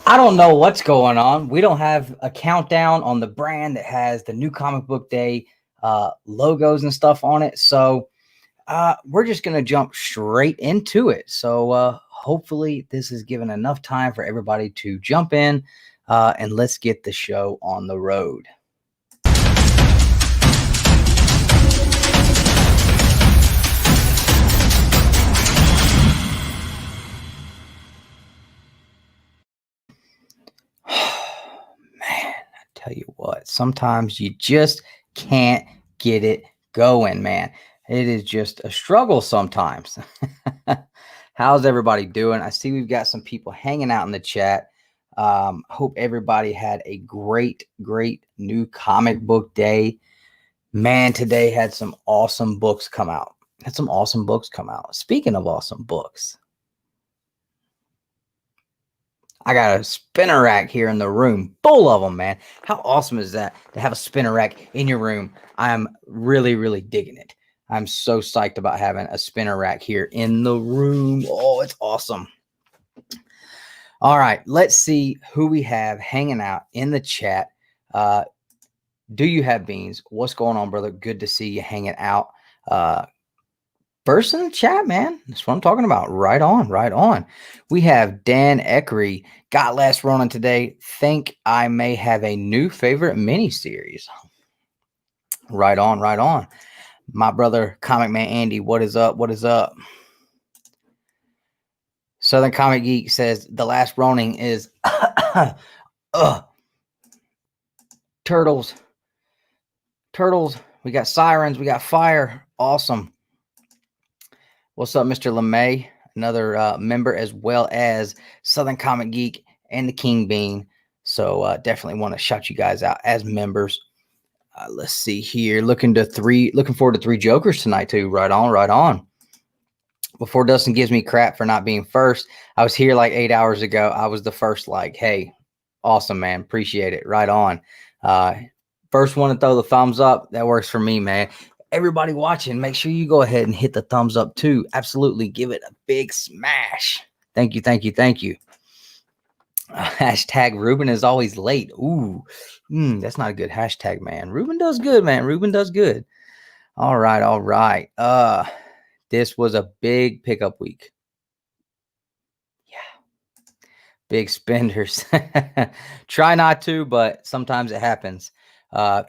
I don't know what's going on. We don't have a countdown on the brand that has the new comic book day logos and stuff on it. So we're just going to jump straight into it. So hopefully this is given enough time for everybody to jump in and let's get the show on the road. Man, I tell you what, sometimes you just can't get it going, man. It is just a struggle sometimes. How's everybody doing? I see we've got some people hanging out in the chat. Hope everybody had a great new comic book day. Man, today had some awesome books come out. Speaking of awesome books, I got a spinner rack here in the room full of them, man. How awesome is that to have a spinner rack in your room? I'm really digging it. I'm so psyched about having a spinner rack here in the room. Oh, it's awesome. All right, let's see who we have hanging out in the chat. Do you have beans? What's going on, brother? Good to see you hanging out. First in the chat, man. That's what I'm talking about. Right on. We have Dan Eckery. Got Last Ronin today. Think I may have a new favorite mini-series. Right on. My brother, Comic Man Andy, what is up? Southern Comic Geek says The Last Ronin is turtles. We got sirens. We got fire. Awesome. What's up, Mr. LeMay? Another member, as well as Southern Comic Geek and the King Bean. So definitely want to shout you guys out as members. Let's see here. Looking forward to 3 Jokers tonight too. Right on. Before Dustin gives me crap for not being first, I was here like 8 hours ago. I was the first. Like, hey, awesome, man. Appreciate it. Right on. First one to throw the thumbs up. That works for me, man. Everybody watching, make sure you go ahead and hit the thumbs up too. Absolutely. Give it a big smash. Thank you. Hashtag Ruben is always late. Ooh, that's not a good hashtag, man. Ruben does good, man. Ruben does good. All right. This was a big pickup week. Yeah. Big spenders. Try not to, but sometimes it happens.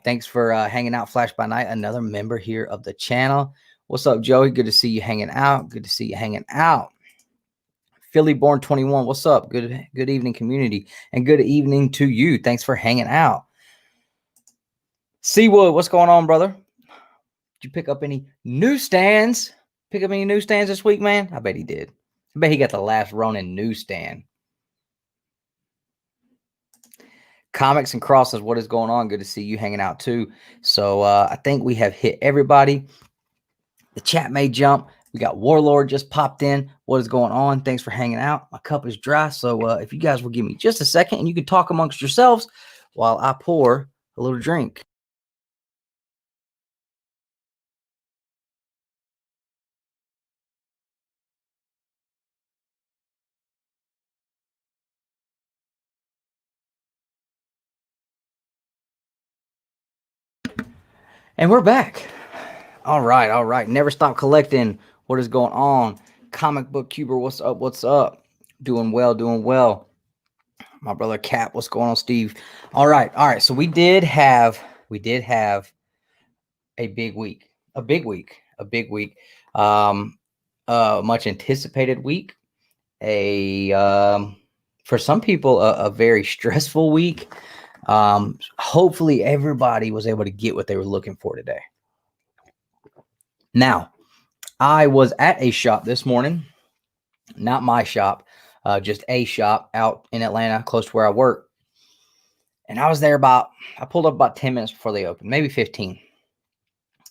Thanks for hanging out, Flash by Night, another member here of the channel. What's up, Joey? Good to see you hanging out. Philly Born 21. What's up? Good evening, community, and good evening to you. Thanks for hanging out. Seawood, what's going on, brother? Did you pick up any newsstands? This week, man? I bet he did. I bet he got the Last Ronin newsstand. Comics and Crosses, what is going on? Good to see you hanging out too. So I think we have hit everybody. The chat may jump. We got Warlord just popped in. What is going on? Thanks for hanging out. My cup is dry, so if you guys will give me just a second and you can talk amongst yourselves while I pour a little drink. And we're back. All right. Never stop collecting. What is going on? Comic Book Cuber, what's up? Doing well. My brother Cap, what's going on, Steve? All right. So we did have a big week. Much anticipated week. For some people, a very stressful week. Hopefully everybody was able to get what they were looking for today. Now, I was at a shop this morning, not my shop, just a shop out in Atlanta, close to where I work. And I was there I pulled up about 10 minutes before they opened, maybe 15.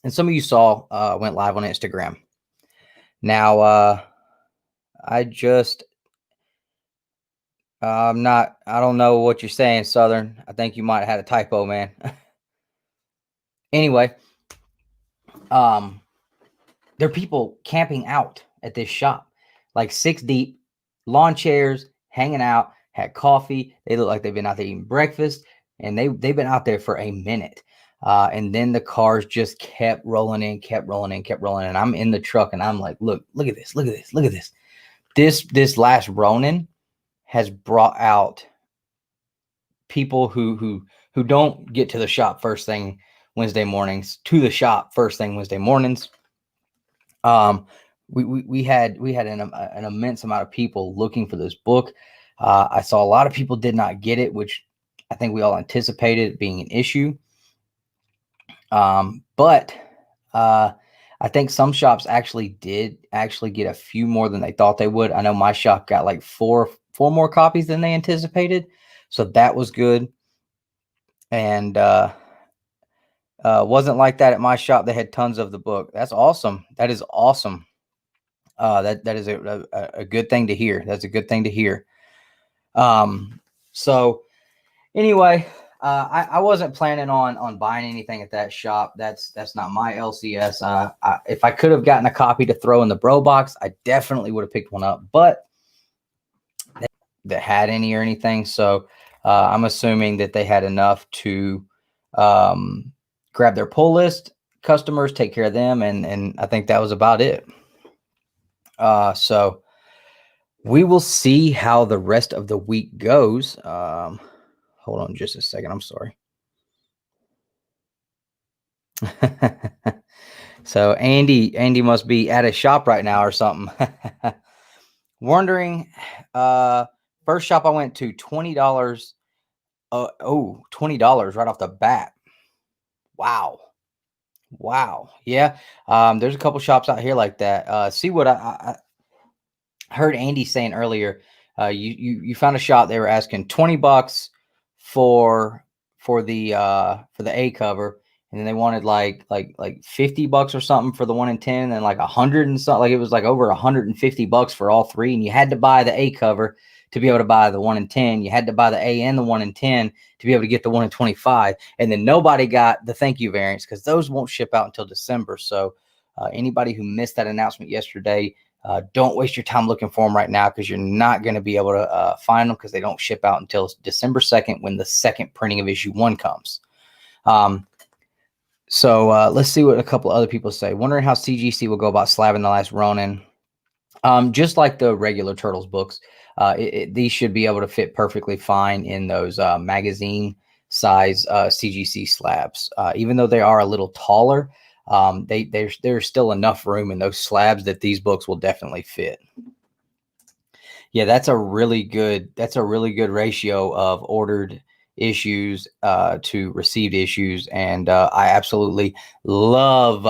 And some of you saw, went live on Instagram. Now, I don't know what you're saying, Southern. I think you might have had a typo, man. Anyway, there are people camping out at this shop, like 6 deep, lawn chairs, hanging out, had coffee. They look like they've been out there eating breakfast, and they've been out there for a minute. And then the cars just kept rolling in, kept rolling in, kept rolling in. And I'm in the truck, and I'm like, look at this, look at this, look at this. This Last Ronin has brought out people who don't get to the shop first thing Wednesday mornings to the shop first thing Wednesday mornings. We had an immense amount of people looking for this book. I saw a lot of people did not get it, which I think we all anticipated being an issue. But I think some shops actually did get a few more than they thought they would. I know my shop got like four more copies than they anticipated. So that was good. And wasn't like that at my shop. They had tons of the book. That's awesome. That is awesome. That is a good thing to hear. That's a good thing to hear. So anyway, I wasn't planning on buying anything at that shop. That's not my LCS. If I could have gotten a copy to throw in the bro box, I definitely would have picked one up, but they had any or anything. So I'm assuming that they had enough to grab their pull list customers, take care of them, and I think that was about it. So we will see how the rest of the week goes. Hold on just a second. I'm sorry. So Andy must be at a shop right now or something. Wondering, first shop I went to, $20. $20 right off the bat. Wow. Yeah. There's a couple shops out here like that. See what I heard Andy saying earlier. You found a shop, they were asking $20 for the A cover, and then they wanted like $50 or something for the 1 in 10, and then like 100 and something. Like it was like over $150 for all three, and you had to buy the A cover to be able to buy the 1 in 10. You had to buy the A and the 1 in 10 to be able to get the 1 in 25, and then nobody got the thank you variants because those won't ship out until December. So anybody who missed that announcement yesterday, don't waste your time looking for them right now, because you're not going to be able to find them, because they don't ship out until December 2nd when the second printing of issue 1 comes. So let's see what a couple other people say. Wondering how CGC will go about slabbing the Last Ronin. Just like the regular Turtles books, these should be able to fit perfectly fine in those magazine size CGC slabs. Even though they are a little taller, there's still enough room in those slabs that these books will definitely fit. Yeah, that's a really good ratio of ordered issues to received issues, and I absolutely love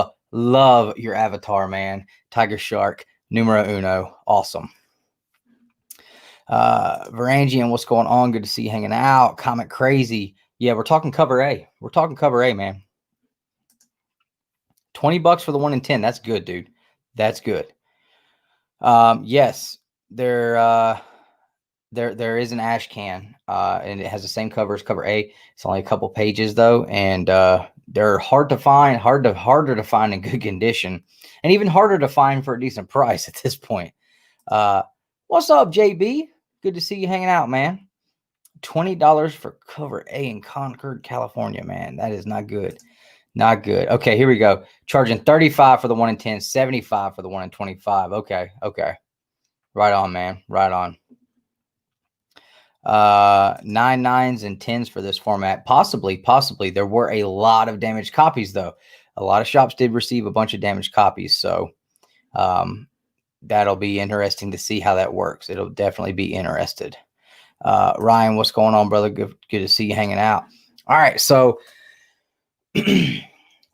your avatar, man. Tiger Shark numero uno, awesome. Varangian, what's going on? Good to see you hanging out. Comic Crazy, yeah, we're talking cover A. We're talking cover A, man. $20 for the 1 in 10. That's good, dude. That's good. Yes, there is an ash can, and it has the same cover as cover A. It's only a couple pages though, and they're hard to find, harder to find in good condition, and even harder to find for a decent price at this point. What's up, JB? Good to see you hanging out, man. $20 for cover A in Concord, California, man. That is not good. Not good. Okay, here we go. Charging $35 for the 1 in 10, $75 for the 1 in 25. Okay. Right on, man. Right on. 9 9s and 10s for this format. Possibly. There were a lot of damaged copies, though. A lot of shops did receive a bunch of damaged copies, so that'll be interesting to see how that works. It'll definitely be interested. Ryan, what's going on, brother? Good to see you hanging out. All right, so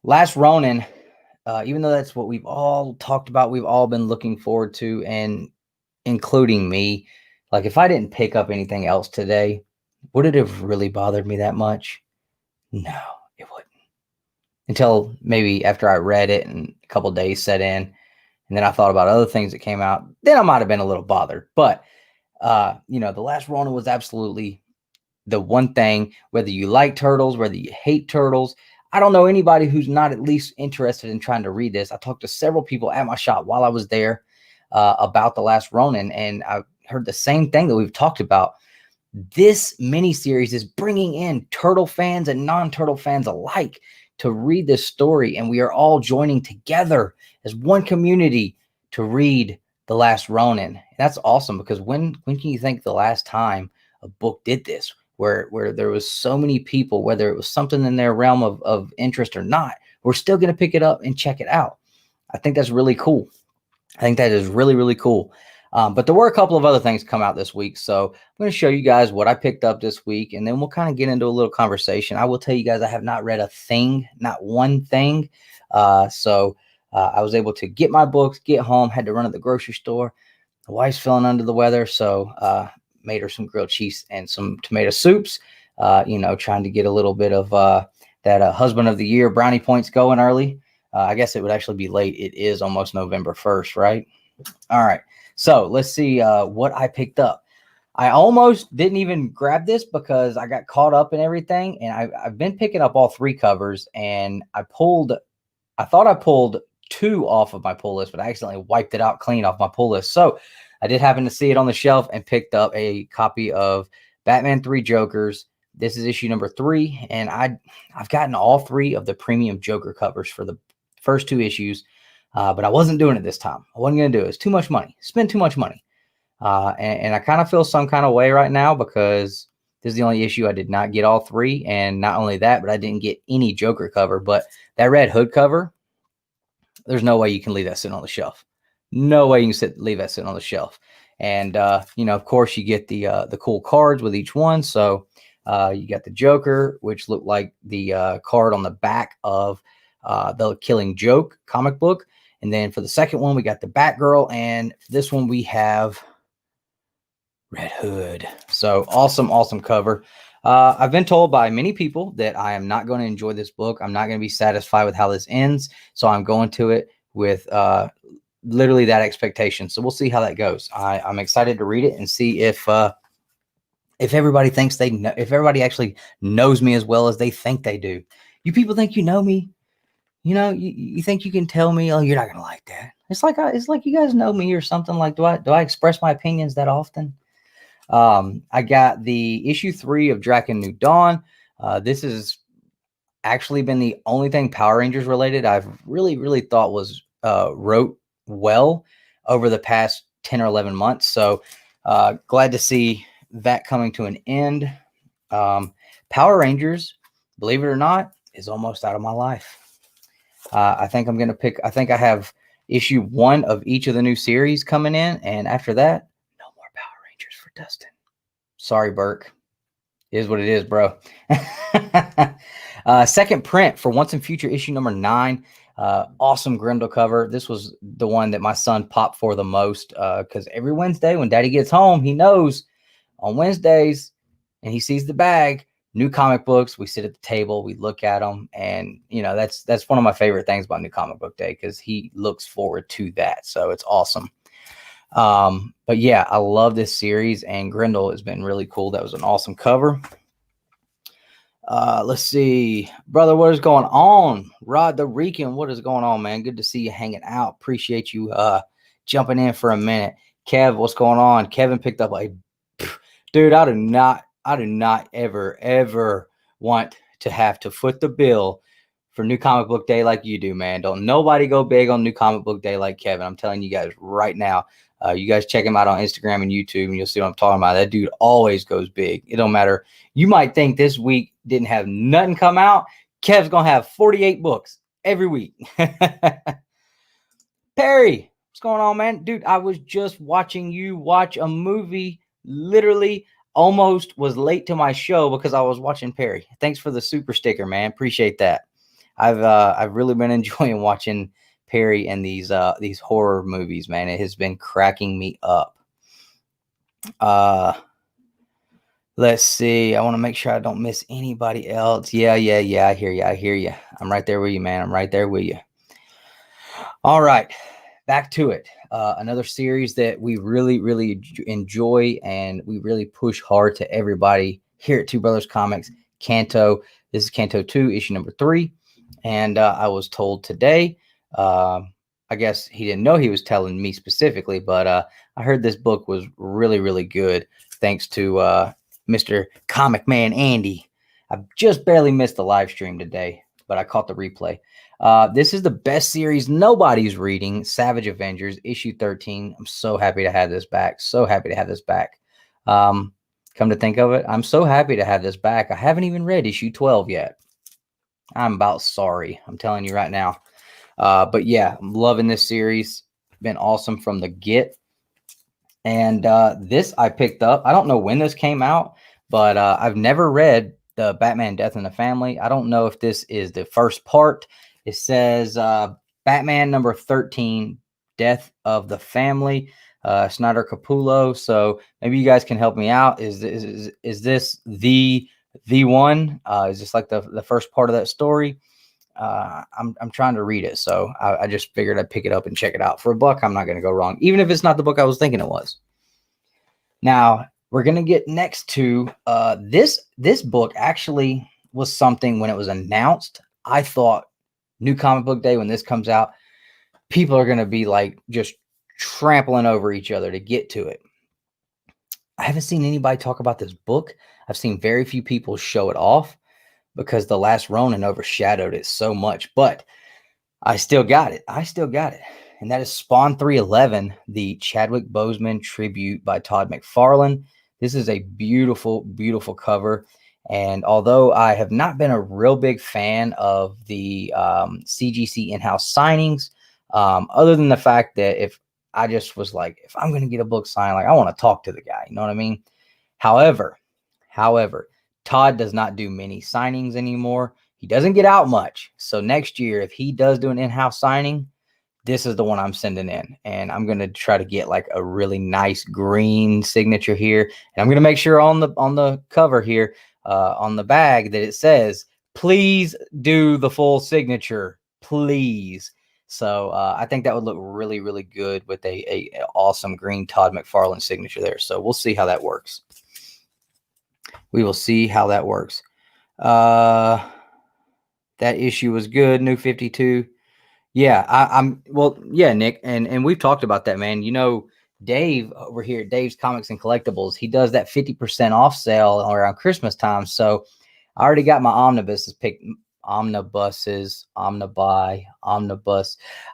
Last Ronin, even though that's what we've all talked about, we've all been looking forward to, and including me. Like, if I didn't pick up anything else today, would it have really bothered me that much? No, it wouldn't. Until maybe after I read it and a couple days set in, and then I thought about other things that came out, then I might have been a little bothered. But, the Last Ronin was absolutely the one thing, whether you like Turtles, whether you hate Turtles. I don't know anybody who's not at least interested in trying to read this. I talked to several people at my shop while I was there about the Last Ronin, and I heard the same thing that we've talked about. This mini-series is bringing in turtle fans and non-turtle fans alike to read this story, and we are all joining together as one community to read The Last Ronin. That's awesome, because when can you think the last time a book did this, where there was so many people, whether it was something in their realm of interest or not, we're still going to pick it up and check it out. I think that's really cool. I think that is really, really cool. But there were a couple of other things come out this week. So I'm going to show you guys what I picked up this week, and then we'll kind of get into a little conversation. I will tell you guys, I have not read a thing, not one thing. So I was able to get my books, get home, had to run to the grocery store. The wife's feeling under the weather, so made her some grilled cheese and some tomato soups, trying to get a little bit of that husband of the year brownie points going early. I guess it would actually be late. It is almost November 1st, right? All right. So let's see what I picked up. I almost didn't even grab this because I got caught up in everything. And I've been picking up all 3 covers, and I thought I pulled 2 off of my pull list, but I accidentally wiped it out clean off my pull list. So I did happen to see it on the shelf and picked up a copy of Batman 3 Jokers. This is issue number 3. And I've gotten all 3 of the premium Joker covers for the first 2 issues. But I wasn't doing it this time. I wasn't going to do it. It's too much money. Spend too much money. And I kind of feel some kind of way right now, because this is the only issue I did not get all 3. And not only that, but I didn't get any Joker cover. But that Red Hood cover, there's no way you can leave that sitting on the shelf. No way you can leave that sitting on the shelf. And, of course, you get the cool cards with each one. So you got the Joker, which looked like the card on the back of the Killing Joke comic book. And then for the second one, we got the Batgirl. And for this one, we have Red Hood. So awesome, awesome cover. I've been told by many people that I am not going to enjoy this book. I'm not going to be satisfied with how this ends. So I'm going to it with literally that expectation. So we'll see how that goes. I'm excited to read it and see if everybody thinks they know, if everybody actually knows me as well as they think they do. You people think you know me. You think you can tell me, oh, you're not going to like that. It's like you guys know me or something. Like, do I express my opinions that often? I got the issue 3 of Draken New Dawn. This has actually been the only thing Power Rangers related I've really, really thought was wrote well over the past 10 or 11 months. So glad to see that coming to an end. Power Rangers, believe it or not, is almost out of my life. I think I have issue 1 of each of the new series coming in. And after that, no more Power Rangers for Dustin. Sorry, Burke. It is what it is, bro. Second print for Once and Future issue number 9. Awesome Grendel cover. This was the one that my son popped for the most, because every Wednesday when Daddy gets home, he knows on Wednesdays, and he sees the bag, new comic books. We sit at the table, we look at them, and that's one of my favorite things about New Comic Book Day, because he looks forward to that. So it's awesome. But yeah, I love this series, and Grendel has been really cool. That was an awesome cover. Let's see, brother, what is going on? Rod the Rican, what is going on, man? Good to see you hanging out. Appreciate you jumping in for a minute. Kev, what's going on? Kevin picked up dude, I do not ever want to have to foot the bill for New Comic Book Day like you do, man. Don't nobody go big on New Comic Book Day like Kevin. I'm telling you guys right now. You guys check him out on Instagram and YouTube, and you'll see what I'm talking about. That dude always goes big. It don't matter. You might think this week didn't have nothing come out. Kev's going to have 48 books every week. Perry, what's going on, man? Dude, I was just watching you watch a movie. Literally almost was late to my show because I was watching Perry. Thanks for the super sticker, man. Appreciate that. I've really been enjoying watching Perry and these horror movies, man. It has been cracking me up. Let's see. I want to make sure I don't miss anybody else. Yeah. I hear you. I'm right there with you, man. I'm right there with you. All right, back to it. Another series that we really, really enjoy, and we really push hard to everybody here at Two Brothers Comics. Canto. This is Canto 2, issue number 3. And I was told today, I guess he didn't know he was telling me specifically, but I heard this book was really, really good, thanks to Mr. Comic Man Andy. I just barely missed the live stream today, but I caught the replay. This is the best series nobody's reading, Savage Avengers, issue 13. I'm so happy to have this back. So happy to have this back. Come to think of it, I'm so happy to have this back. I haven't even read issue 12 yet. I'm about sorry. I'm telling you right now. But yeah, I'm loving this series. Been awesome from the get. And this I picked up. I don't know when this came out, but I've never read the Batman Death in the Family. I don't know if this is the first part. It says Batman number 13, Death of the Family, Snyder Capullo. So maybe you guys can help me out. Is this the one? Is this like the first part of that story? I'm trying to read it, so I just figured I'd pick it up and check it out. For $1, I'm not going to go wrong, even if it's not the book I was thinking it was. Now we're going to get next to this book. Actually was something when it was announced. I thought New Comic Book Day, when this comes out, people are going to be like just trampling over each other to get to it. I haven't seen anybody talk about this book. I've seen very few people show it off, because The Last Ronin overshadowed it so much, but I still got it. And that is Spawn 311, the Chadwick Boseman tribute by Todd McFarlane. This is a beautiful, beautiful cover. And although I have not been a real big fan of the CGC in-house signings, other than the fact that if I just was like, if I'm going to get a book signed, like I want to talk to the guy, you know what I mean? However, Todd does not do many signings anymore. He doesn't get out much. So next year, if he does do an in-house signing, this is the one I'm sending in. And I'm going to try to get like a really nice green signature here. And I'm going to make sure on the cover here, on the bag, that it says, please do the full signature, please. So I think that would look really, really good with a awesome green Todd McFarlane signature there. So we'll see how that works. We will see how that works. That issue was good. New 52. Yeah, well, yeah, Nick, and we've talked about that, man. You know, Dave over here at Dave's Comics and Collectibles, he does that 50% off sale around Christmas time. So I already got my omnibus.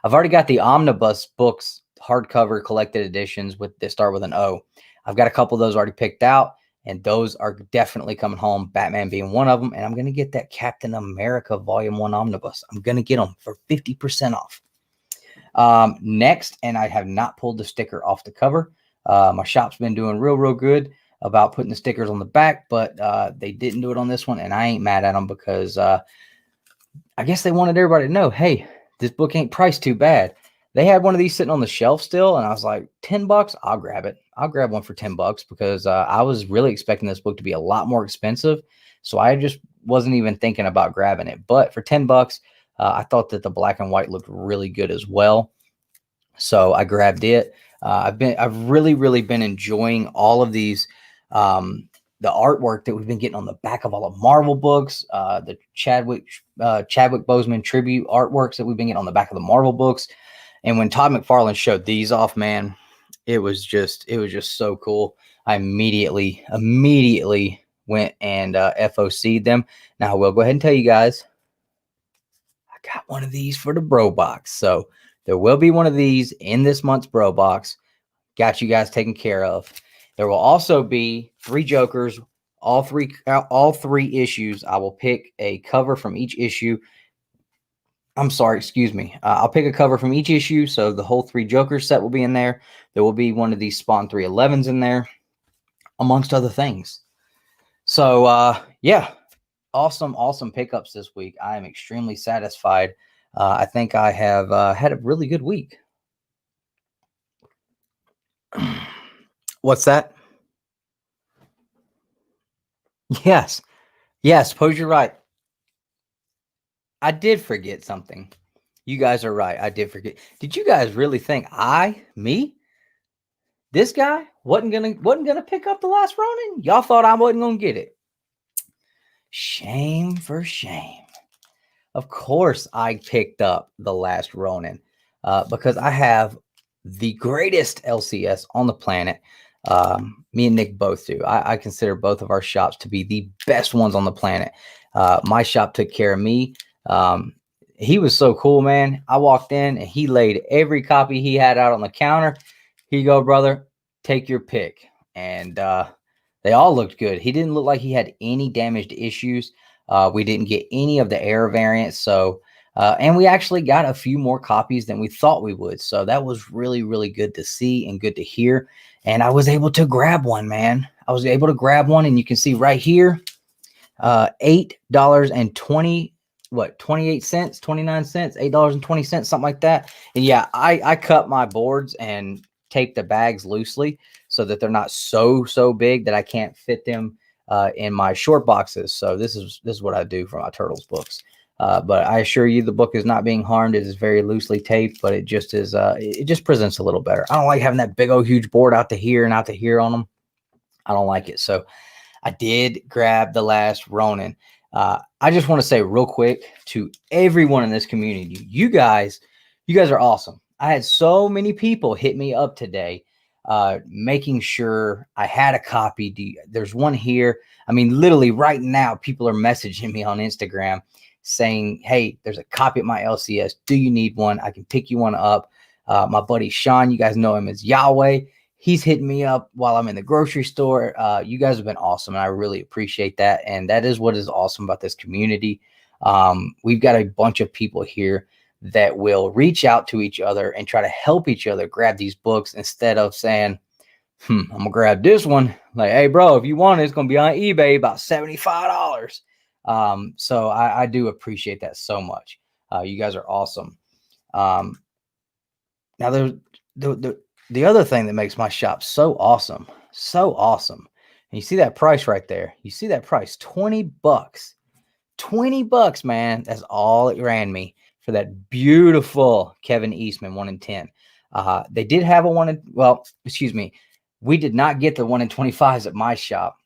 I've already got the omnibus books, hardcover collected editions that start with an O. I've got a couple of those already picked out. And those are definitely coming home, Batman being one of them. And I'm going to get that Captain America Volume 1 Omnibus. I'm going to get them for 50% off. Next, and I have not pulled the sticker off the cover. My shop's been doing real good about putting the stickers on the back, but they didn't do it on this one. And I ain't mad at them because I guess they wanted everybody to know, hey, this book ain't priced too bad. They had one of these sitting on the shelf still, and I was like, $10, I'll grab it. I'll grab one for $10 because I was really expecting this book to be a lot more expensive. So I just wasn't even thinking about grabbing it. But for $10, I thought that the black and white looked really good as well. So I grabbed it. I've really been enjoying all of these, the artwork that we've been getting on the back of all the Marvel books, the Chadwick Boseman tribute artworks that we've been getting on the back of the Marvel books. And when Todd McFarlane showed these off, man, it was just so cool. I immediately went and FOC'd them. Now I will go ahead and tell you guys, I got one of these for the bro box. So there will be one of these in this month's bro box. Got you guys taken care of. There will also be 3 Jokers, all three issues. I will pick a cover from each issue. I'm sorry, excuse me. I'll pick a cover from each issue. So the whole 3 Jokers set will be in there. There will be one of these Spawn 311s in there, amongst other things. So, yeah, awesome pickups this week. I am extremely satisfied. I think I have had a really good week. What's that? Yes, Pose, you're right. I did forget something. You guys are right. I did forget. Did you guys really think this guy wasn't gonna pick up The Last Ronin? Y'all thought I wasn't gonna get it. Shame for shame. Of course I picked up The Last Ronin because I have the greatest LCS on the planet. Me and Nick both do. I consider both of our shops to be the best ones on the planet. My shop took care of me. He was so cool, man. I walked in and he laid every copy he had out on the counter. Here you go, brother. Take your pick. And they all looked good. He didn't look like he had any damaged issues. We didn't get any of the error variants. So, and we actually got a few more copies than we thought we would. So that was really, really good to see and good to hear. And I was able to grab one, man. I was able to grab one, and you can see right here, $8.20, what, 28 cents, 29 cents, $8.20, something like that. And yeah, I cut my boards and taped the bags loosely so that they're not so big that I can't fit them in my short boxes. So this is what I do for my Turtles books. But I assure you, the book is not being harmed. It is very loosely taped, but it just is. It just presents a little better. I don't like having that big old huge board out to here and out to here on them. I don't like it. So I did grab the Last Ronin. I just want to say real quick to everyone in this community, you guys are awesome. I had so many people hit me up today, making sure I had a copy. There's one here. I mean, literally right now, people are messaging me on Instagram saying, hey, there's a copy at my LCS. Do you need one? I can pick you one up. My buddy Sean, you guys know him as Yahweh. He's hitting me up while I'm in the grocery store. You guys have been awesome, and I really appreciate that. And that is what is awesome about this community. We've got a bunch of people here that will reach out to each other and try to help each other grab these books instead of saying, I'm going to grab this one. Like, hey, bro, if you want it, it's going to be on eBay about $75. So I do appreciate that so much. You guys are awesome. Now the other thing that makes my shop so awesome, and you see that price right there. You see that price, $20, $20, man. That's all it ran me for that beautiful Kevin Eastman 1 in 10. They did have a we did not get the 1 in 25s at my shop.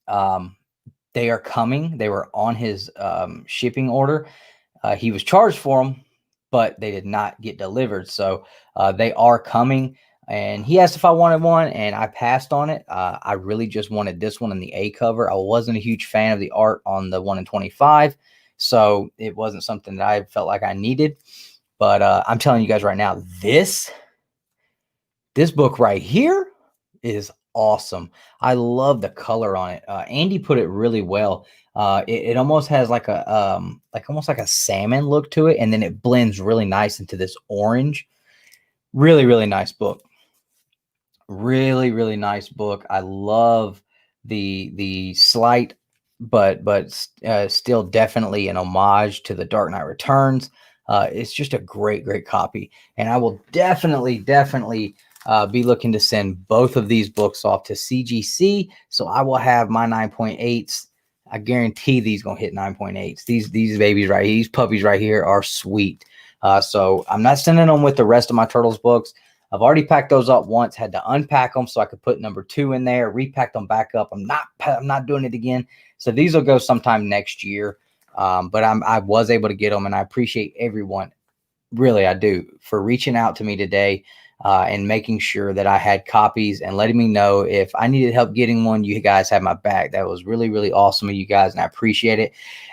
They are coming. They were on his shipping order. He was charged for them, but they did not get delivered. So they are coming. And he asked if I wanted one, and I passed on it. I really just wanted this one in the A cover. I wasn't a huge fan of the art on the 1 in 25. So it wasn't something that I felt like I needed. But I'm telling you guys right now, this book right here is awesome. I love the color on it. Andy put it really well. It almost has like almost like a salmon look to it, and then it blends really nice into this orange. Really, really nice book. Really, really nice book. I love the slight, but still definitely an homage to the Dark Knight Returns. It's just a great copy, and I will definitely be looking to send both of these books off to CGC. So I will have my 9.8s. I guarantee these gonna hit 9.8s. These babies right here, these puppies right here are sweet. So I'm not sending them with the rest of my Turtles books. I've already packed those up once, had to unpack them so I could put number 2 in there, repack them back up. I'm not doing it again. So these will go sometime next year. But I was able to get them, and I appreciate everyone. Really, I do, for reaching out to me today and making sure that I had copies and letting me know if I needed help getting one. You guys have my back. That was really, really awesome of you guys, and I appreciate it.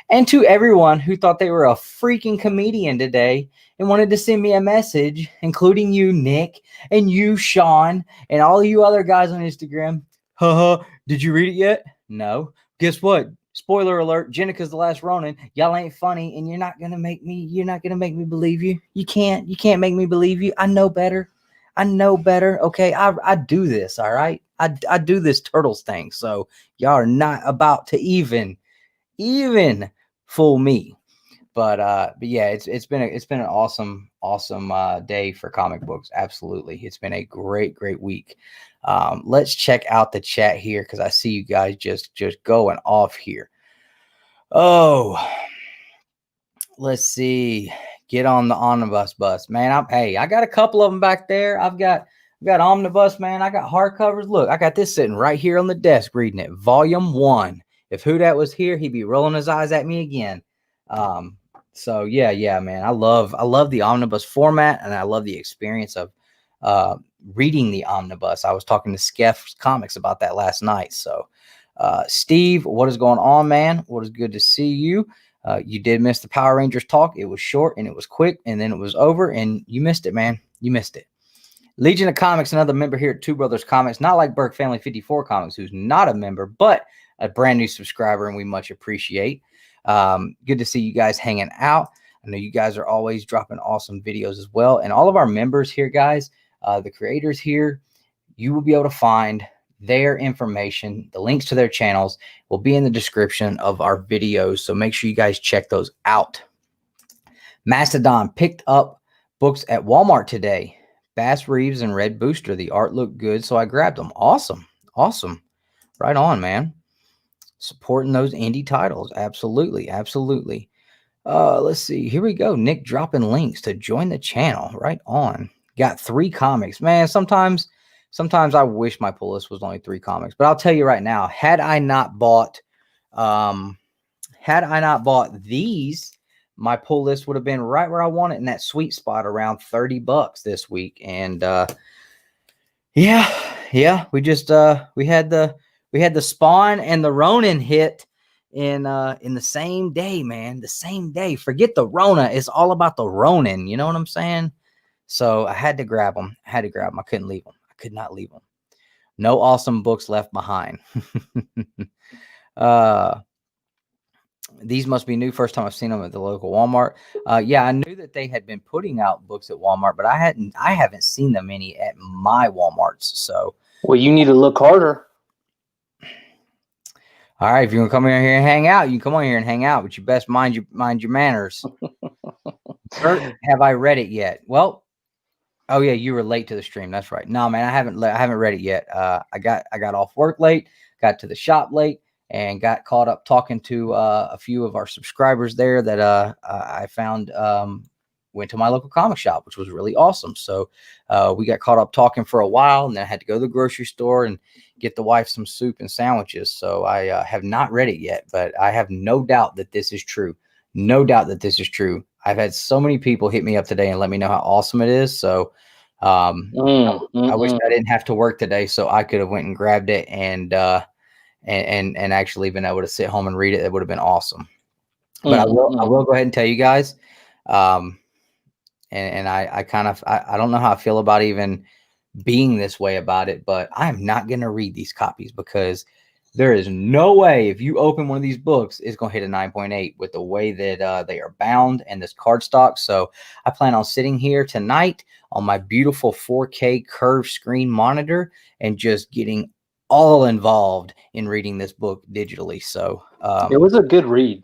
And to everyone who thought they were a freaking comedian today and wanted to send me a message, including you, Nick, and you, Sean, and all of you other guys on Instagram. Haha, did you read it yet? No. Guess what? Spoiler alert, Jenica's the Last Ronin. Y'all ain't funny, and you're not gonna make me believe you. You can't make me believe you. I know better. Okay, I do this, all right? I do this Turtles thing, so y'all are not about to even fool me. But yeah, it's been an awesome day for comic books. Absolutely, it's been a great week. Let's check out the chat here because I see you guys just going off here. Oh, let's see. Get on the omnibus bus, man. I got a couple of them back there. I've got omnibus, man. I got hardcovers. Look, I got this sitting right here on the desk reading it. Volume 1. If Who Dat was here, he'd be rolling his eyes at me again. So yeah, man. I love the omnibus format, and I love the experience of reading the omnibus. I was talking to Skeff Comics about that last night. So, Steve, what is going on, man? What is good to see you? You did miss the Power Rangers talk. It was short and it was quick, and then it was over, and you missed it, man. You missed it. Legion of Comics, another member here at Two Brothers Comics, not like Burke Family 54 Comics, who's not a member, but a brand new subscriber, and we much appreciate. Good to see you guys hanging out. I know you guys are always dropping awesome videos as well. And all of our members here, guys, the creators here, you will be able to find their information. The links to their channels will be in the description of our videos. So make sure you guys check those out. Mastodon picked up books at Walmart today. Bass Reeves and Red Booster. The art looked good, so I grabbed them. Awesome. Awesome. Right on, man. Supporting those indie titles. Absolutely. Absolutely. Let's see. Here we go. Nick dropping links to join the channel. Right on. Got 3 comics. Man, sometimes I wish my pull list was only 3 comics. But I'll tell you right now, had I not bought these, my pull list would have been right where I want it, in that sweet spot around $30 this week. And yeah, we just we had the Spawn and the Ronin hit in the same day, man. The same day. Forget the Rona. It's all about the Ronin. You know what I'm saying? So I had to grab them. I couldn't leave them. I could not leave them. No awesome books left behind. These must be new. First time I've seen them at the local Walmart. Yeah, I knew that they had been putting out books at Walmart, but I haven't seen them any at my Walmarts. So, well, you need to look harder. All right, if you want to come in here and hang out, you can come on here and hang out, but you best mind your manners. Bert, have I read it yet? Well, oh yeah, you were late to the stream. That's right. No, man, I haven't read it yet. I got off work late, got to the shop late, and got caught up talking to a few of our subscribers there that I found went to my local comic shop, which was really awesome. So we got caught up talking for a while, and then I had to go to the grocery store and get the wife some soup and sandwiches. So I have not read it yet, but I have no doubt that this is true. No doubt that this is true. I've had so many people hit me up today and let me know how awesome it is. So I wish I didn't have to work today, so I could have went and grabbed it and actually been able to sit home and read it. It would have been awesome. But I will go ahead and tell you guys. I don't know how I feel about even being this way about it, but I'm not going to read these copies because there is no way if you open one of these books, it's going to hit a 9.8 with the way that they are bound and this cardstock. So I plan on sitting here tonight on my beautiful 4K curved screen monitor and just getting all involved in reading this book digitally. So it was a good read.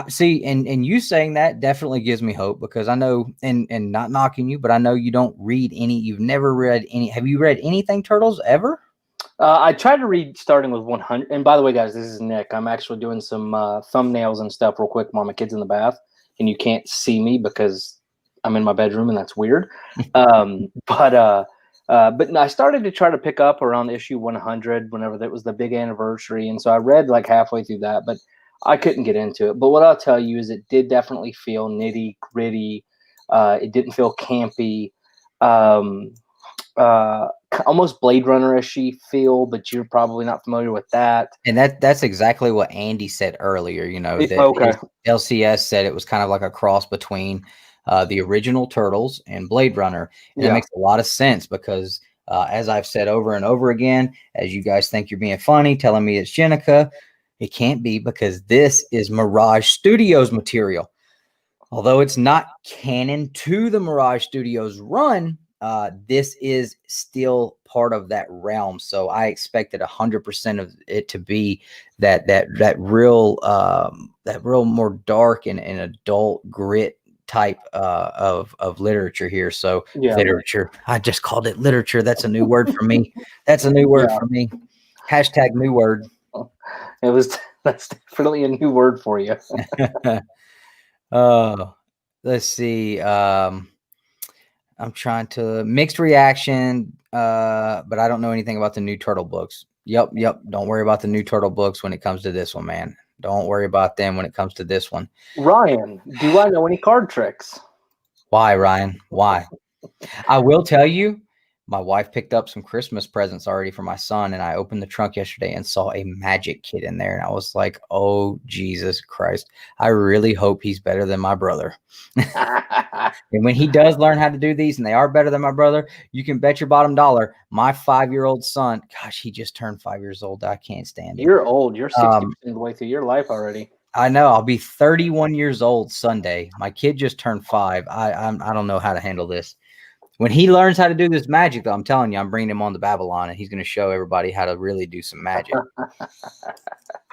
See, and you saying that definitely gives me hope, because I know, and not knocking you, but I know you don't read any. You've never read any. Have you read anything Turtles ever? I tried to read starting with 100. And by the way, guys, this is Nick. I'm actually doing some thumbnails and stuff real quick while my kid's in the bath, and you can't see me because I'm in my bedroom, and that's weird. But I started to try to pick up around issue 100 whenever that was the big anniversary, and so I read like halfway through that, but I couldn't get into it. But what I'll tell you is it did definitely feel nitty gritty. It didn't feel campy. Almost Blade Runner-ish feel, but you're probably not familiar with that. And that's exactly what Andy said earlier. You know, that LCS said it was kind of like a cross between the original Turtles and Blade Runner. And it makes a lot of sense because, as I've said over and over again, as you guys think you're being funny, telling me it's Jennica, it can't be, because this is Mirage Studios material. Although it's not canon to the Mirage Studios run, this is still part of that realm. So I expected 100% of it to be that real more dark and adult grit type of literature here. So literature, I just called it literature. That's a new word for me. That's a new word for me. Hashtag new word. That's definitely a new word for you. Let's see. I'm trying to mixed reaction, but I don't know anything about the new Turtle books. Yep. Don't worry about the new Turtle books when it comes to this one, man. Don't worry about them when it comes to this one. Ryan, do I know any card tricks? Why, Ryan? Why? I will tell you, my wife picked up some Christmas presents already for my son, and I opened the trunk yesterday and saw a Magic kit in there, and I was like, "Oh Jesus Christ! I really hope he's better than my brother." And when he does learn how to do these, and they are better than my brother, you can bet your bottom dollar. My 5-year-old son, gosh, he just turned 5 years old. I can't stand him. You're old. You're 60% of the way through your life already. I know. I'll be 31 years old Sunday. My kid just turned 5. I don't know how to handle this. When he learns how to do this magic, though, I'm telling you, I'm bringing him on the Babble-on, and he's going to show everybody how to really do some magic.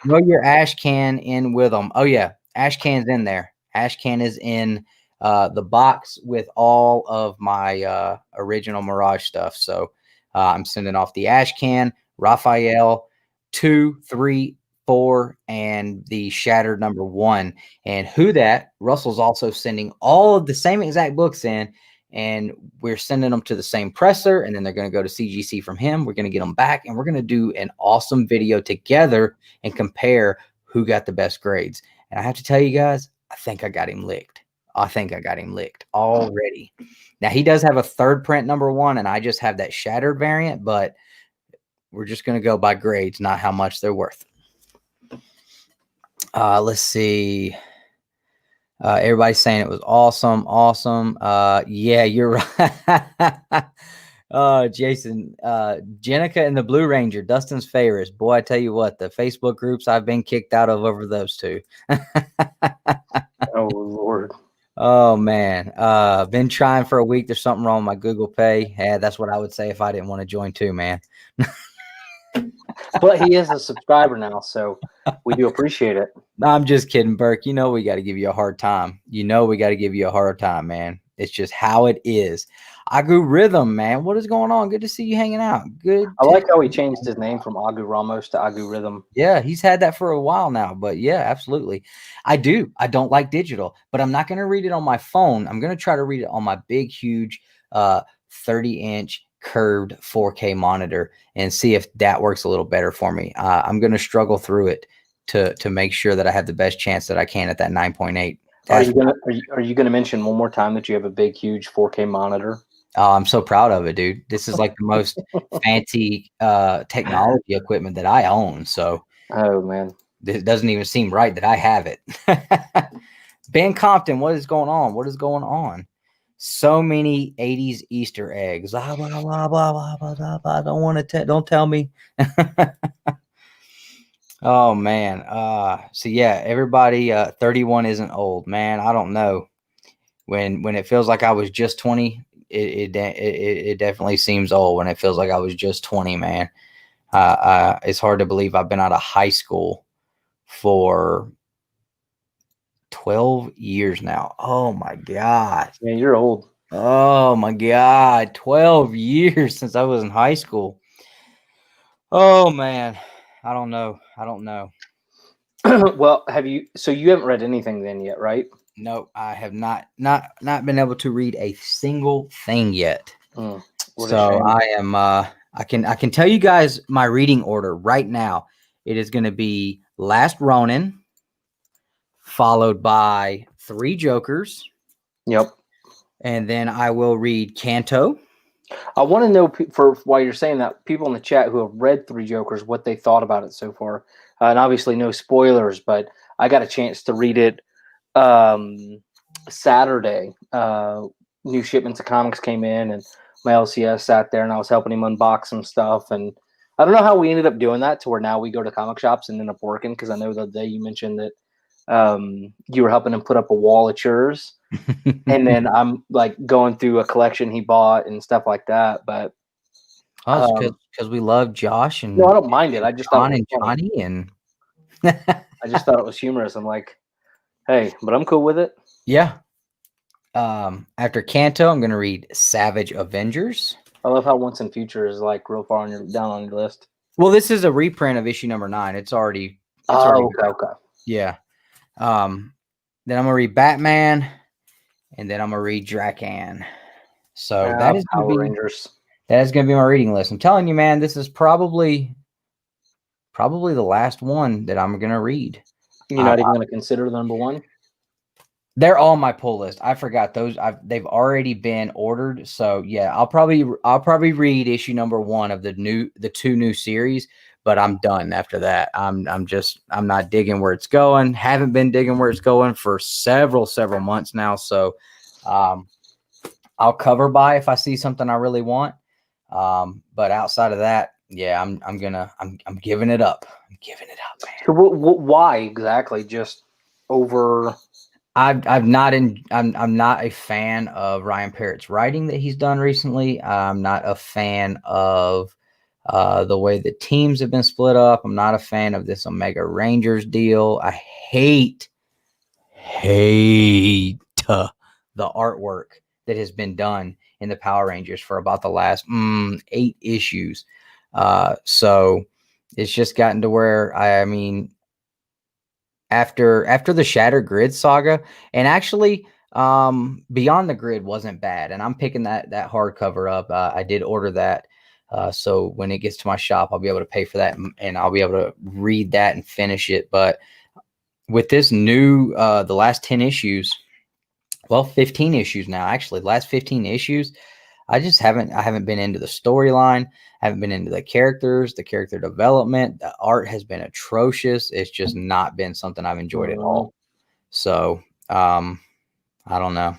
Throw your ash can in with them. Oh, yeah. Ash can's in there. Ash can is in the box with all of my original Mirage stuff. So I'm sending off the ash can, Raphael, 2, 3, 4, and the Shattered number 1. And who that? Russell's also sending all of the same exact books in. And we're sending them to the same presser, and then they're going to go to CGC from him. We're going to get them back, and we're going to do an awesome video together and compare who got the best grades. And I have to tell you guys, I think I got him licked. I think I got him licked already. Now, he does have a third print number 1, and I just have that Shattered variant, but we're just going to go by grades, not how much they're worth. Let's see. Everybody's saying it was awesome. Awesome. Yeah, you're right. Jason, Jenica and the Blue Ranger, Dustin's favorites. Boy, I tell you what, the Facebook groups I've been kicked out of over those two. Oh, Lord. Oh, man. Been trying for a week. There's something wrong with my Google Pay. Yeah, that's what I would say if I didn't want to join too, man. But he is a subscriber now, so we do appreciate it. No, I'm just kidding, Burke. You know we got to give you a hard time. You know we got to give you a hard time, man. It's just how it is. Agu Rhythm, man. What is going on? Good to see you hanging out. Good. I like how he changed his name from Agu Ramos to Agu Rhythm. Yeah, he's had that for a while now, but yeah, absolutely. I do. I don't like digital, but I'm not going to read it on my phone. I'm going to try to read it on my big, huge 30-inch curved 4K monitor and see if that works a little better for me. I'm going to struggle through it to make sure that I have the best chance that I can at that 9.8. Are you gonna mention one more time that you have a big, huge 4K monitor? I'm so proud of it, dude. This is like the most fancy technology equipment that I own. So, oh man, it doesn't even seem right that I have it. Ben Compton, what is going on? What is going on? So many 80s Easter eggs. Blah, blah, blah, blah, blah, blah, blah, blah. Don't want to don't tell me. Oh man. So yeah, everybody 31 isn't old, man. I don't know. When it feels like I was just 20, it definitely seems old when it feels like I was just 20, man. It's hard to believe I've been out of high school for 12 years now. Oh my God. Yeah, you're old. Oh my God. 12 years since I was in high school. Oh man. I don't know. Well, so you haven't read anything then yet, right? No, I have not been able to read a single thing yet. So I am I can tell you guys my reading order right now. It is going to be Last Ronin, followed by 3 Jokers. Yep. And then I will read Canto. I want to know, for while you're saying that, people in the chat who have read 3 Jokers, what they thought about it so far. And obviously no spoilers, but I got a chance to read it Saturday. New shipments of comics came in, and my LCS sat there, and I was helping him unbox some stuff. And I don't know how we ended up doing that to where now we go to comic shops and end up working, because I know the other day you mentioned that you were helping him put up a wall at yours. And then I'm like going through a collection he bought and stuff like that. But because we love Josh and no, I don't mind it. I just John and Johnny, and I just thought it was humorous. I'm like, hey, but I'm cool with it. Yeah. After Canto, I'm gonna read Savage Avengers. I love how Once and Future is like real far down on your list. Well, this is a reprint of issue number 9. It's already. Okay. Yeah. Then I'm gonna read Batman, and then I'm gonna read Dracan. So that is Power Rangers. That is gonna be my reading list. I'm telling you, man, this is probably the last one that I'm gonna read. You're not even gonna consider the number 1? They're on my pull list. I forgot those. They've already been ordered. So yeah, I'll probably read issue number 1 of the 2 new series, but I'm done after that. I'm not digging where it's going. Haven't been digging where it's going for several months now. So I'll cover buy if I see something I really want. But outside of that, yeah, I'm giving it up. I'm giving it up, man. So why exactly? Just over. I'm not a fan of Ryan Parrott's writing that he's done recently. I'm not a fan of the way the teams have been split up. I'm not a fan of this Omega Rangers deal. I hate the artwork that has been done in the Power Rangers for about the last 8 issues. So it's just gotten to where I mean, after the Shattered Grid saga, and actually Beyond the Grid wasn't bad, and I'm picking that hardcover up. I did order that, so when it gets to my shop, I'll be able to pay for that, and I'll be able to read that and finish it. But with this new the last 10 issues, well, 15 issues now, actually, last 15 issues, I haven't been into the storyline. I haven't been into the characters, the character development. The art has been atrocious. It's just not been something I've enjoyed at all. So I don't know.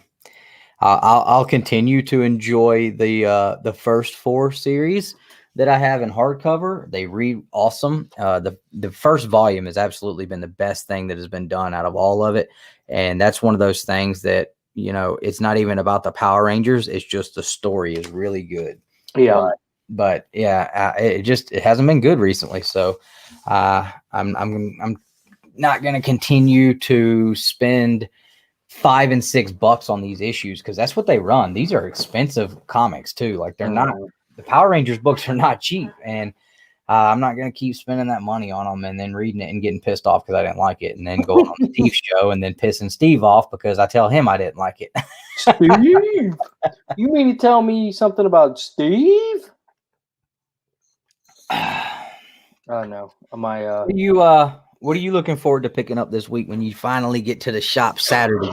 I'll continue to enjoy the first 4 series that I have in hardcover. They read awesome. The first volume has absolutely been the best thing that has been done out of all of it, and that's one of those things that, you know, it's not even about the Power Rangers. It's just the story is really good. Yeah. But yeah, it hasn't been good recently. So I'm not going to continue to spend $5 and $6 on these issues, because that's what they run. These are expensive comics too. Like they're not, the Power Rangers books are not cheap, and I'm not going to keep spending that money on them and then reading it and getting pissed off because I didn't like it, and then going on Steve's show and then pissing Steve off because I tell him I didn't like it. Steve, you mean to tell me something about Steve? Oh no, What are you looking forward to picking up this week when you finally get to the shop Saturday?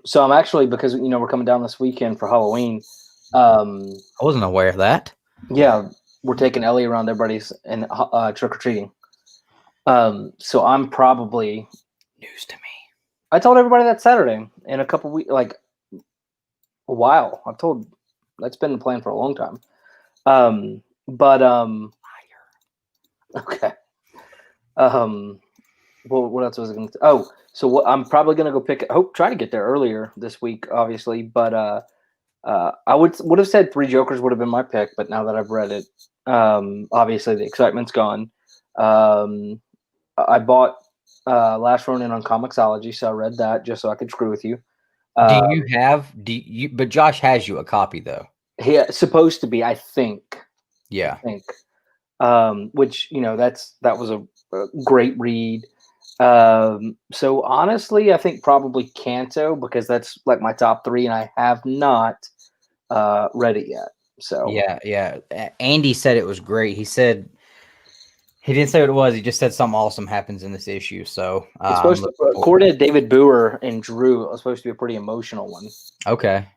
So I'm actually, because we're coming down this weekend for Halloween. I wasn't aware of that. Yeah, we're taking Ellie around everybody's and trick or treating. So I'm probably News to me. I told everybody that Saturday in a couple weeks, like a while. That's been the plan for a long time. Okay. Well, what else was I going to? Oh, so I'm probably going to go try to get there earlier this week, obviously. But I would have said Three Jokers would have been my pick, but now that I've read it, obviously the excitement's gone. I bought Last Ronin on Comixology, so I read that just so I could screw with you. But Josh has you a copy though. Yeah, supposed to be, I think. Yeah. Which that was a great read. So honestly, I think probably Canto, because that's like my top 3, and I have not read it yet. So yeah. Andy said it was great. He said he didn't say what it was. He just said something awesome happens in this issue. So it's supposed to, according to David Booher and Drew, it was supposed to be a pretty emotional one. Okay,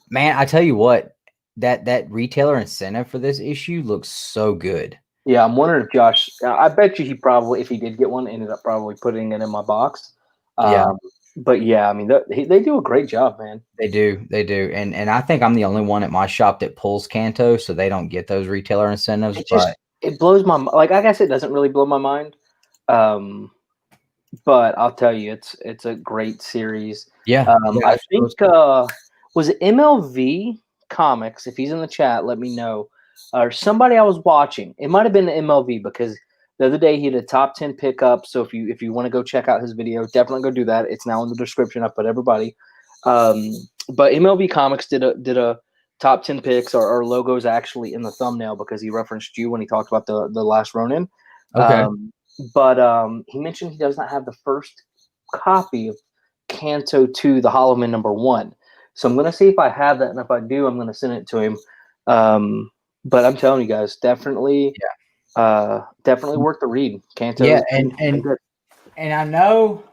man, I tell you what, that retailer incentive for this issue looks so good. Yeah, I'm wondering if Josh, I bet you he probably, if he did get one, ended up probably putting it in my box. But yeah, I mean, they do a great job, man. They do. And I think I'm the only one at my shop that pulls Canto, so they don't get those retailer incentives. It blows my, like I guess it doesn't really blow my mind. But I'll tell you, it's a great series. Yeah. I think was it MLV Comics? If he's in the chat, let me know. Or somebody I was watching. It might have been MLV, because the other day he had a top 10 pickup. So if you want to go check out his video, definitely go do that. It's now in the description. I put everybody. But MLV Comics did a top 10 picks. Our logo's actually in the thumbnail because he referenced you when he talked about the Last Ronin. Okay. But he mentioned he does not have the first copy of Canto 2, the Hollowman #1. So I'm going to see if I have that, and if I do, I'm going to send it to him. But I'm telling you guys, definitely worth the read. Canto. Yeah, and I know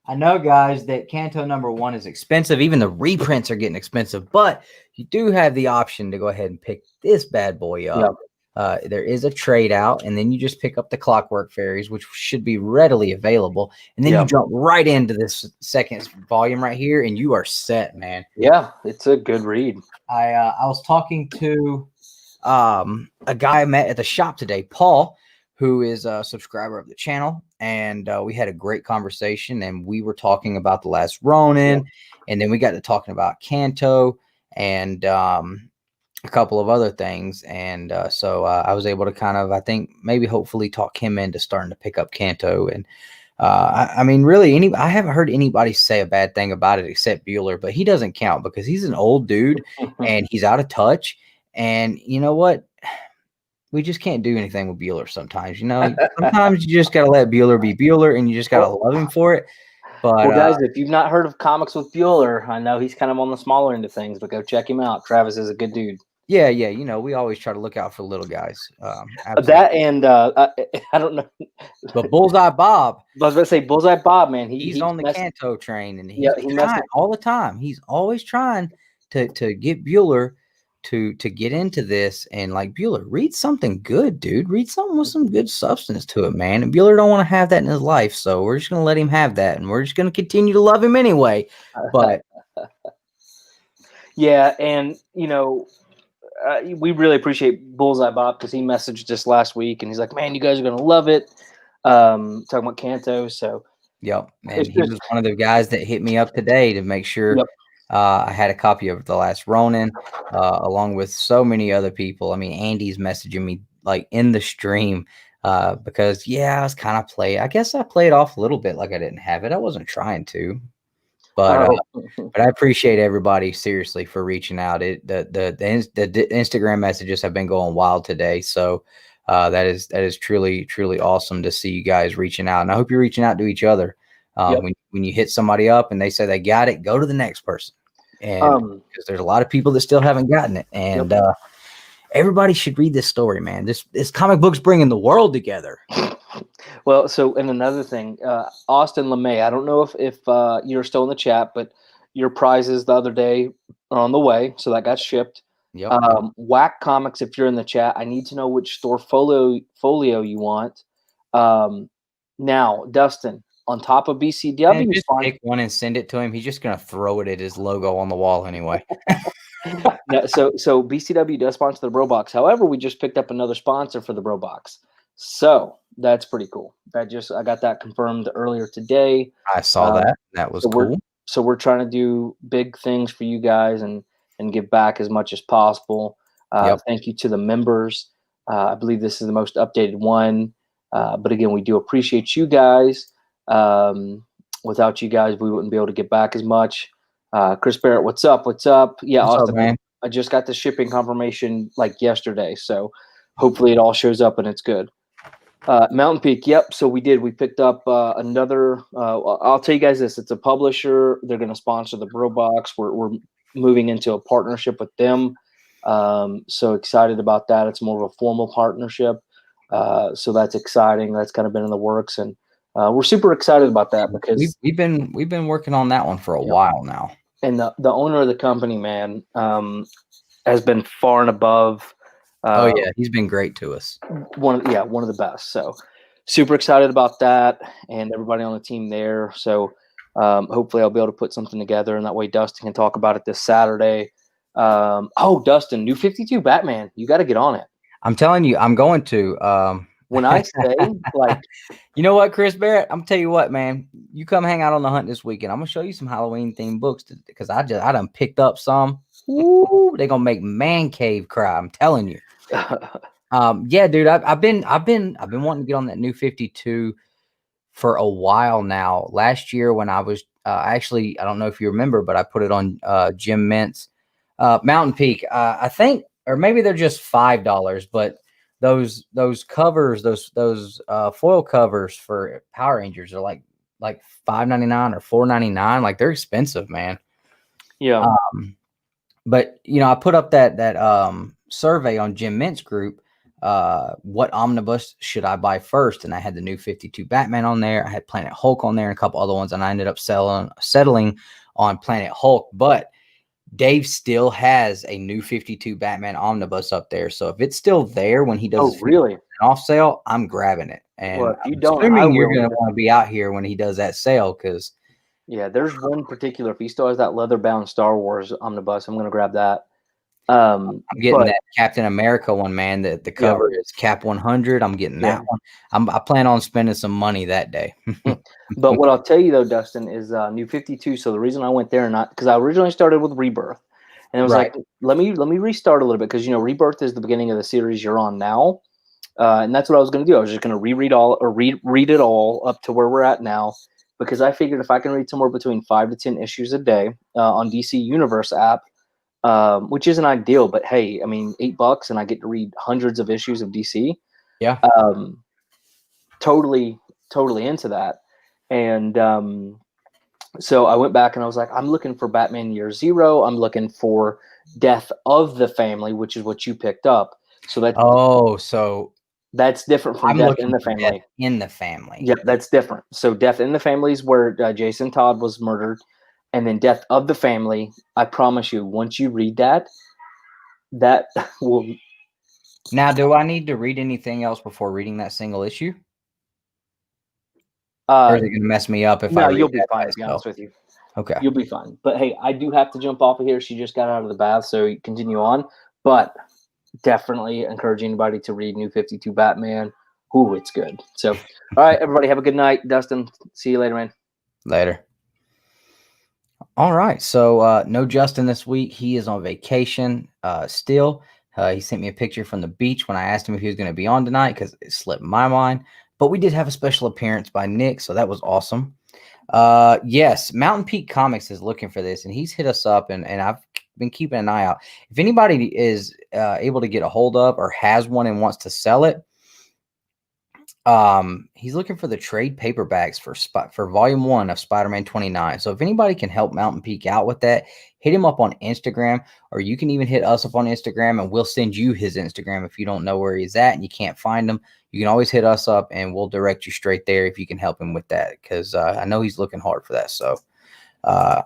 I know, guys, that Canto #1 is expensive. Even the reprints are getting expensive, but you do have the option to go ahead and pick this bad boy up. There is a trade out, and then you just pick up the Clockwork Fairies, which should be readily available. And then you jump right into this second volume right here, and you are set, man. Yeah, it's a good read. I was talking to a guy I met at the shop today, Paul, who is a subscriber of the channel, and we had a great conversation, and we were talking about The Last Ronin, and then we got to talking about Canto and a couple of other things, and so I was able to kind of, I think, maybe hopefully talk him into starting to pick up Canto. And I mean, really, I haven't heard anybody say a bad thing about it except Bueller, but he doesn't count because he's an old dude and he's out of touch. And you know what? We just can't do anything with Bueller sometimes. You know, sometimes you just got to let Bueller be Bueller, and you just got to love him for it. But well, guys, if you've not heard of Comics with Bueller, I know he's kind of on the smaller end of things, but go check him out. Travis is a good dude. Yeah, you know, we always try to look out for little guys. That and I don't know, but Bullseye Bob. I was about to say Bullseye Bob, man. He's on the Canto train, and he's trying all the time. He's always trying to get Bueller to get into this. And like, Bueller, read something good, dude. Read something with some good substance to it, man. And Bueller don't want to have that in his life, so we're just gonna let him have that, and we're just gonna continue to love him anyway. But yeah, and you know, we really appreciate Bullseye Bob because he messaged us last week, and he's like, "Man, you guys are gonna love it." Talking about Canto, so yep, and he was one of the guys that hit me up today to make sure I had a copy of The Last Ronin, along with so many other people. I mean, Andy's messaging me like in the stream because I was kind of I guess I played off a little bit like I didn't have it. I wasn't trying to. But I appreciate everybody seriously for reaching out. The Instagram messages have been going wild today, so that is truly awesome to see you guys reaching out. And I hope you're reaching out to each other. When you hit somebody up and they say they got it, go to the next person. And because there's a lot of people that still haven't gotten it, and everybody should read this story, man. This comic book's bringing the world together. Well, so, and another thing, Austin LeMay, I don't know if you're still in the chat, but your prizes the other day are on the way, so that got shipped. Whack Comics, if you're in the chat, I need to know which store folio you want. Now, Dustin, on top of BCW, just pick one and send it to him. He's just gonna throw it at his logo on the wall anyway. No, so BCW does sponsor the Bro Box. However, we just picked up another sponsor for the Bro Box. So that's pretty cool. I got that confirmed earlier today. I saw that. That was cool. So we're trying to do big things for you guys and give back as much as possible. Thank you to the members. I believe this is the most updated one. But again, we do appreciate you guys. Without you guys, we wouldn't be able to get back as much. Chris Barrett, what's up? What's up? Yeah, what's Austin, up, man? I just got the shipping confirmation like yesterday. So hopefully it all shows up and it's good. Mountain Peak, yep. So we picked up another. I'll tell you guys this: it's a publisher. They're going to sponsor the Bro Box. We're moving into a partnership with them. So excited about that. It's more of a formal partnership. So that's exciting. That's kind of been in the works, and we're super excited about that because we've been working on that one for a while now. And the owner of the company, man, has been far and above. He's been great to us. One of the best. So super excited about that and everybody on the team there. So hopefully I'll be able to put something together, and that way Dustin can talk about it this Saturday. Dustin, New 52 Batman, you got to get on it. I'm telling you, I'm going to. When I say, like, you know what, Chris Barrett, I'm gonna tell you what, man. You come hang out on the hunt this weekend. I'm gonna show you some Halloween themed books because I done picked up some. Ooh, they're gonna make Man Cave cry. I'm telling you. Yeah, dude, I've been wanting to get on that New 52 for a while now. Last year when I was actually, I don't know if you remember, but I put it on Jim Mint's Mountain Peak. I think, or maybe they're just $5, but those covers, those foil covers for Power Rangers are like $5.99 or $4.99. Like, they're expensive, man. Yeah. But you know, I put up that survey on Jim Mint's group what omnibus should I buy first? And I had the New 52 Batman on there. I had Planet Hulk on there and a couple other ones, and I ended up settling on Planet Hulk. But Dave still has a New 52 Batman omnibus up there. So if it's still there when he does his really? off sale, I'm grabbing it. And Well, if you I'm don't, assuming you're going to want to be out here when he does that sale, because yeah, there's one particular. If he still has that leather-bound Star Wars omnibus, I'm going to grab that. I'm getting that Captain America one, man. The cover is Cap 100. I'm getting that one. I plan on spending some money that day. But what I'll tell you though, Dustin, is New 52. So the reason I went there, not because I originally started with Rebirth, and it was like, let me restart a little bit, because Rebirth is the beginning of the series you're on now, and that's what I was going to do. I was just going to read it all up to where we're at now, because I figured if I can read somewhere between 5 to 10 issues a day on DC Universe app, which isn't ideal, but hey, I mean, $8 and I get to read hundreds of issues of DC. Yeah. Totally into that. And so I went back and I was like, I'm looking for Batman Year Zero. I'm looking for Death of the Family, which is what you picked up. So that's so that's different from Death in the Family. Death in the Family. Yep, that's different. So Death in the Family is where Jason Todd was murdered, and then Death of the Family. I promise you, once you read that will. Now, do I need to read anything else before reading that single issue? Or is it going to mess me up if I read you'll be fine, to be honest with you. Okay. You'll be fine. But hey, I do have to jump off of here. She just got out of the bath, so you continue on. But definitely encourage anybody to read New 52 Batman. Ooh, it's good. So, all right, everybody, have a good night. Dustin, see you later, man. Later. All right. So no Justin this week. He is on vacation still. He sent me a picture from the beach when I asked him if he was going to be on tonight, because it slipped my mind. But we did have a special appearance by Nick, so that was awesome. Yes, Mountain Peak Comics is looking for this, and he's hit us up, and I've been keeping an eye out. If anybody is able to get a hold of or has one and wants to sell it, he's looking for the trade paperbacks for volume 1 of Spider-Man 29. So if anybody can help Mountain Peak out with that, hit him up on Instagram, or you can even hit us up on Instagram, and we'll send you his Instagram if you don't know where he's at and you can't find him. You can always hit us up and we'll direct you straight there if you can help him with that, because I know he's looking hard for that. So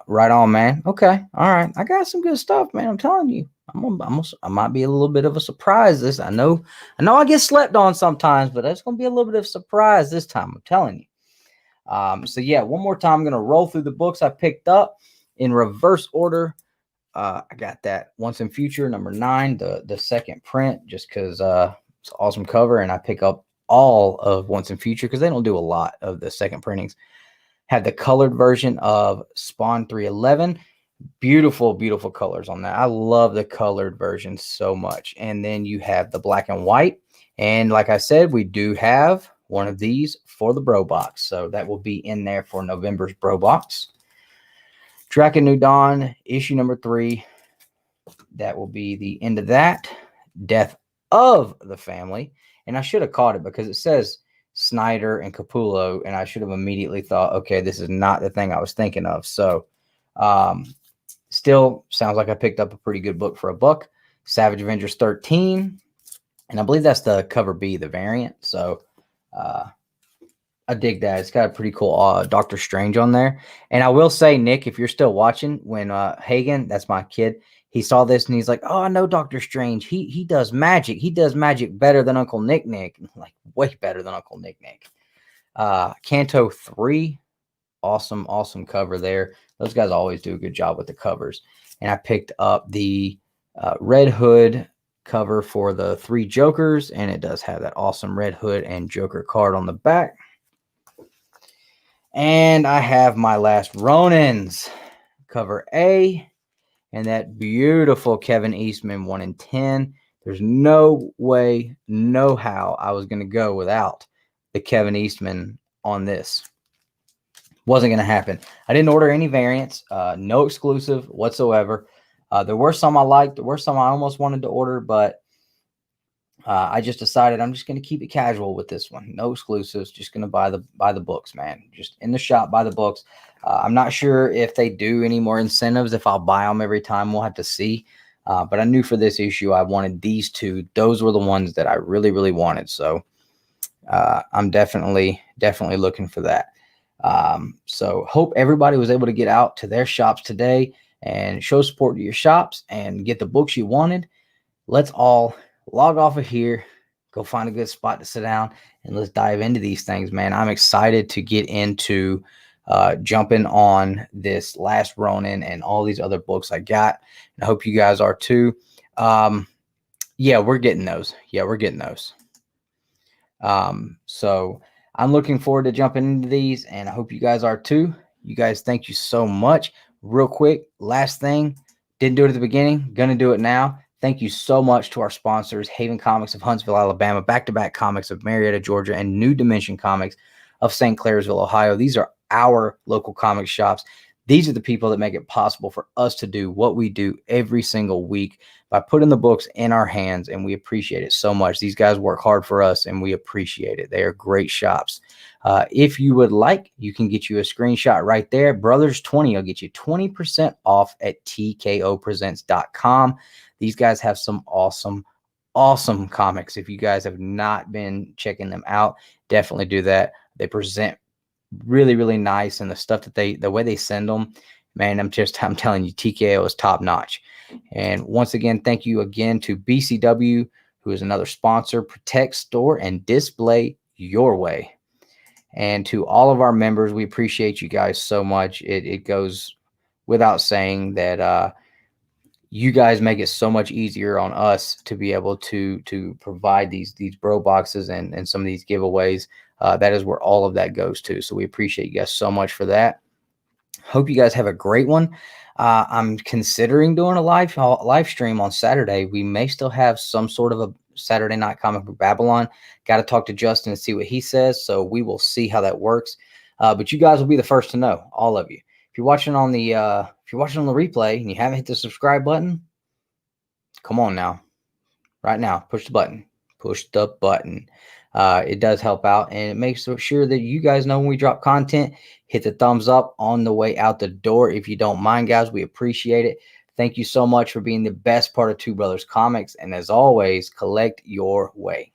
right on, man. Okay. All right. I got some good stuff, man. I'm telling you. I might be a little bit of a surprise. I know I get slept on sometimes, but it's going to be a little bit of a surprise this time. I'm telling you. So yeah, one more time, I'm going to roll through the books I picked up in reverse order. I got that Once and Future number 9, the second print, just because it's an awesome cover, and I pick up all of Once and Future because they don't do a lot of the second printings. Had the colored version of Spawn 311. Beautiful, beautiful colors on that. I love the colored version so much. And then you have the black and white. And like I said, we do have one of these for the Bro Box. So that will be in there for November's Bro Box. Draken New Dawn, issue number 3. That will be the end of that. Death of the Family. And I should have caught it because it says Snyder and Capullo, and I should have immediately thought, okay, this is not the thing I was thinking of. So still sounds like I picked up a pretty good book for $1. Savage Avengers 13, and I believe that's the cover B, the variant. So I dig that. It's got a pretty cool Doctor Strange on there. And I will say, Nick, if you're still watching, when Hagen, that's my kid, he saw this and he's like, oh, I know Doctor Strange. He does magic. He does magic better than Uncle Nick. Like way better than Uncle Nick. Canto 3, awesome cover there. Those guys always do a good job with the covers. And I picked up the Red Hood cover for the 3 Jokers, and it does have that awesome Red Hood and Joker card on the back. And I have my Last Ronins cover A, and that beautiful Kevin Eastman 1 in 10. There's no way, no how I was going to go without the Kevin Eastman on this. Wasn't going to happen. I didn't order any variants, no exclusive whatsoever. There were some I liked. There were some I almost wanted to order, but I just decided I'm just going to keep it casual with this one. No exclusives. Just going to buy the books, man. Just in the shop, buy the books. I'm not sure if they do any more incentives. If I'll buy them every time, we'll have to see. But I knew for this issue, I wanted these two. Those were the ones that I really, really wanted. So I'm definitely looking for that. So hope everybody was able to get out to their shops today and show support to your shops and get the books you wanted. Let's all log off of here, go find a good spot to sit down, and let's dive into these things, man. I'm excited to get into jumping on this Last Ronin and all these other books I got. I hope you guys are too. Yeah, we're getting those. So I'm looking forward to jumping into these, and I hope you guys are too. You guys, thank you so much. Real quick, last thing, didn't do it at the beginning, gonna do it now. Thank you so much to our sponsors, Haven Comics of Huntsville, Alabama, Back to Back Comics of Marietta, Georgia, and New Dimension Comics of St. Clairsville, Ohio. These are our local comic shops. These are the people that make it possible for us to do what we do every single week by putting the books in our hands, and we appreciate it so much. These guys work hard for us, and we appreciate it. They are great shops. If you would like, you can get you a screenshot right there. Brothers 20 will get you 20% off at tkopresents.com. These guys have some awesome comics. If you guys have not been checking them out, definitely do that. They present really, really nice, and the stuff that the way they send them, man, I'm telling you, TKO is top notch. And once again, thank you again to BCW, who is another sponsor. Protect, store, and display your way. And to all of our members, we appreciate you guys so much. It goes without saying that you guys make it so much easier on us to be able to provide these bro boxes and some of these giveaways. That is where all of that goes to. So we appreciate you guys so much for that. Hope you guys have a great one. I'm considering doing a live stream on Saturday. We may still have some sort of a Saturday night Comic Book Babble-on. Got to talk to Justin and see what he says. So we will see how that works. But you guys will be the first to know, all of you. If you're watching on the replay and you haven't hit the subscribe button, come on now, right now, push the button. It does help out, and it makes sure that you guys know when we drop content. Hit the thumbs up on the way out the door if you don't mind, guys. We appreciate it. Thank you so much for being the best part of Two Brothers Comics, and as always, collect your way.